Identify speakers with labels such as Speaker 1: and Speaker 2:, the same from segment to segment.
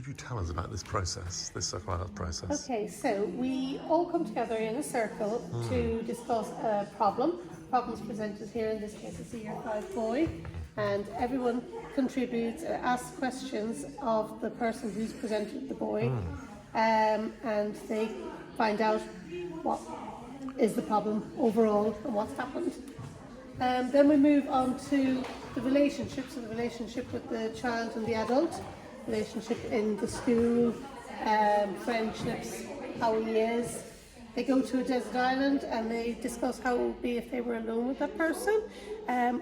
Speaker 1: could you tell us about this process, this psychoanalysis process?
Speaker 2: Okay, so we all come together in a circle to discuss a problem. Problems presented here, in this case it's a Year 5 boy, and everyone contributes, asks questions of the person who's presented the boy, and they find out what is the problem overall and what's happened. Then we move on to the relationship, so the relationship with the child and the adult, relationship in the school, friendships, how he is. They go to a desert island and they discuss how it would be if they were alone with that person.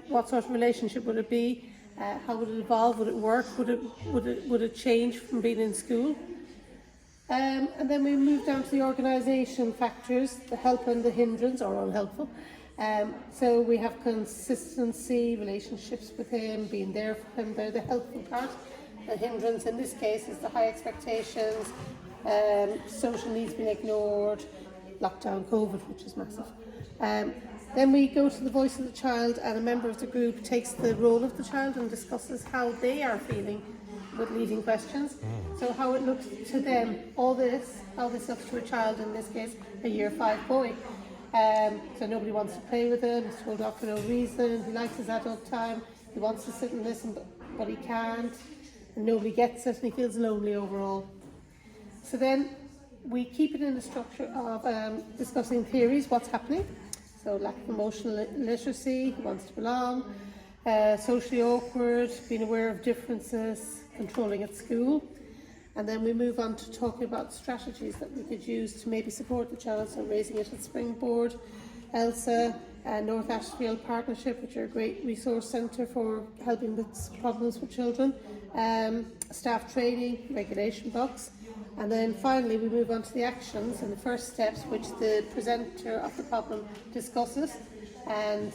Speaker 2: What sort of relationship would it be? How would it evolve? Would it work? Would it change from being in school? And then we move down to the organisation factors, the help and the hindrance, or unhelpful. So we have consistency, relationships with him, being there for him. They're the helpful part. The hindrance in this case is the high expectations, social needs being ignored, lockdown, COVID, which is massive. Then we go to the voice of the child, and a member of the group takes the role of the child and discusses how they are feeling with leading questions. So how it looks to them, all this, how this looks to a child, in this case, a Year 5 boy. So nobody wants to play with him, he's told off for no reason, he likes his adult time, he wants to sit and listen, but he can't, and nobody gets it, and he feels lonely overall. So then we keep it in the structure of discussing theories, what's happening. So lack of emotional literacy, he wants to belong, socially awkward, being aware of differences, controlling at school. And then we move on to talking about strategies that we could use to maybe support the child, so raising it at Springboard, ELSA, North Ashfield Partnership, which are a great resource centre for helping with problems with children, staff training, regulation box. And then finally we move on to the actions and the first steps, which the presenter of the problem discusses. And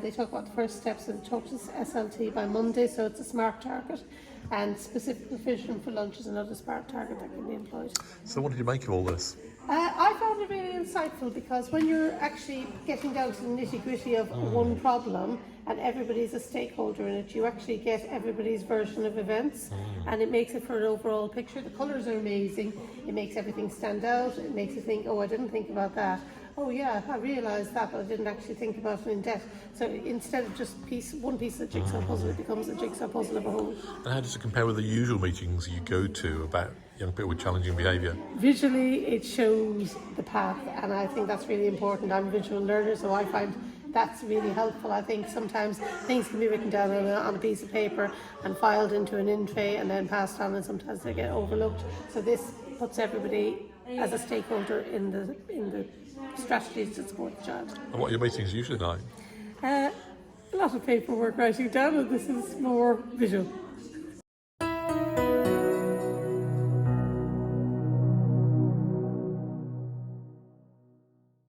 Speaker 2: they talk about the first steps and talk to SLT by Monday, so it's a SMART target, and specific provision for lunch is another SMART target that can be employed.
Speaker 1: So what did you make of all this?
Speaker 2: I found it really insightful, because when you're actually getting down to the nitty-gritty of one problem and everybody's a stakeholder in it, you actually get everybody's version of events, and it makes it for an overall picture. The colours are amazing, it makes everything stand out, it makes you think, oh, I didn't think about that. Oh yeah, I realised that, but I didn't actually think about it in depth. So instead of just one piece of the jigsaw puzzle, it becomes a jigsaw puzzle of a whole.
Speaker 1: And how does it compare with the usual meetings you go to about young people with challenging behaviour?
Speaker 2: Visually, it shows the path, and I think that's really important. I'm a visual learner, so I find that's really helpful. I think sometimes things can be written down on a piece of paper and filed into an in tray and then passed on, and sometimes they get overlooked. So this puts everybody as a stakeholder in the strategies to support the child.
Speaker 1: And what are your meetings usually like?
Speaker 2: A lot of paperwork writing down, and this is more visual.